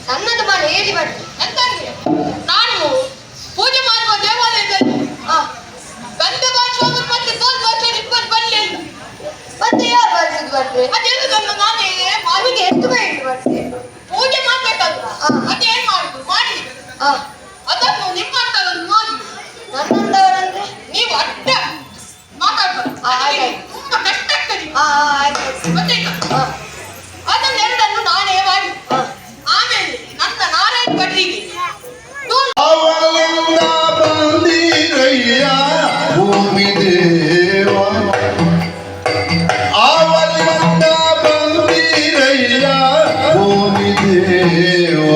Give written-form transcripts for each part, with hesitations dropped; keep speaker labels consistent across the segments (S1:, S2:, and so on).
S1: ನನ್ನದು ಮನೆ ಹೇಳಿ ಬರ್ತದೆ ಎಂತಂದ್ರೆ ನಾನು ಪೂಜೆ ಮಾಡುವ ದೇವಾಲಯದಲ್ಲಿ ಗಂಧ ಬಾಚುವಾಗ ಮತ್ತೆ ತೋಲ್ ಬಾಚುವಾಗ ಇಬ್ಬರು ಬರಲಿಲ್ಲ. ಮತ್ತೆ ಯಾರು ಬಾಚಿದ್ದು ಬರ್ತದೆ? ಅದೇನು ನಾನೇ ಮಾವಿಗೆ ಎಷ್ಟು ಬೇಯಿಟ್ಟು ಬರ್ತದೆ ಪೂಜೆ ಮಾಡ್ಬೇಕಲ್ವ, ಅದೇನ್ ಮಾಡುದು ಮಾಡಿ ಅದನ್ನು ನಿಮ್ಮ ಅಂತವರನ್ನು ಮಾಡಿ. ನನ್ನಂತವರಂದ್ರೆ ನೀವು ಅಡ್ಡ ಮಾತಾಡ್ಬಾರ್ದು, ತುಂಬಾ ಕಷ್ಟ ಆಗ್ತದೆ. ಮತ್ತೆ ಅದನ್ನೆರಡನ್ನು ನಾನೇ ಮಾಡಿ ಆಮೇಲೆ ನನ್ನ ನಾರಾಯಣ ಭಟ್ರಿಗೆ
S2: ಅವಳಿಂದ ಬಂದಿರಯ್ಯ ಭೂಮಿ ದೇವ, ಅವಳಿಂದ ಬಂದಿರಯ್ಯ ಭೂಮಿ ದೇವ,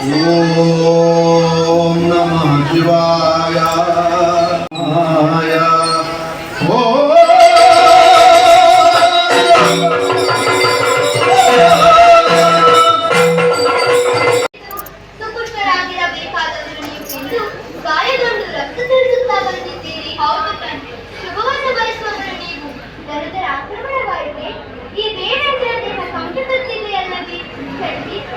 S2: ಓಂ ನಮಃ ಶಿವಾಯ ಓಂ
S3: ಸುಪುಷ್ಟರಾಗಿರಬೇಕಾದವರು ನೀವು ಎಂದು ಗಾಯಗೊಂಡು ರಕ್ತ ಸುರಿಸುತ್ತಾ ಬಂದಿದ್ದೀರಿ. ಹೌದು ಕಣ್ರಿ, ಶುಭವನ್ನು ಬಯಸುವವರು ನೀವು. ದರಿದ್ರ ಆಕ್ರಮಣವಾಯಿತೆ. ಈ ದೇವೇಂದ್ರ ದೇಹ ಸಂಕಟದಲ್ಲಿದೆಯಲ್ಲವೇ? ಖಂಡಿತ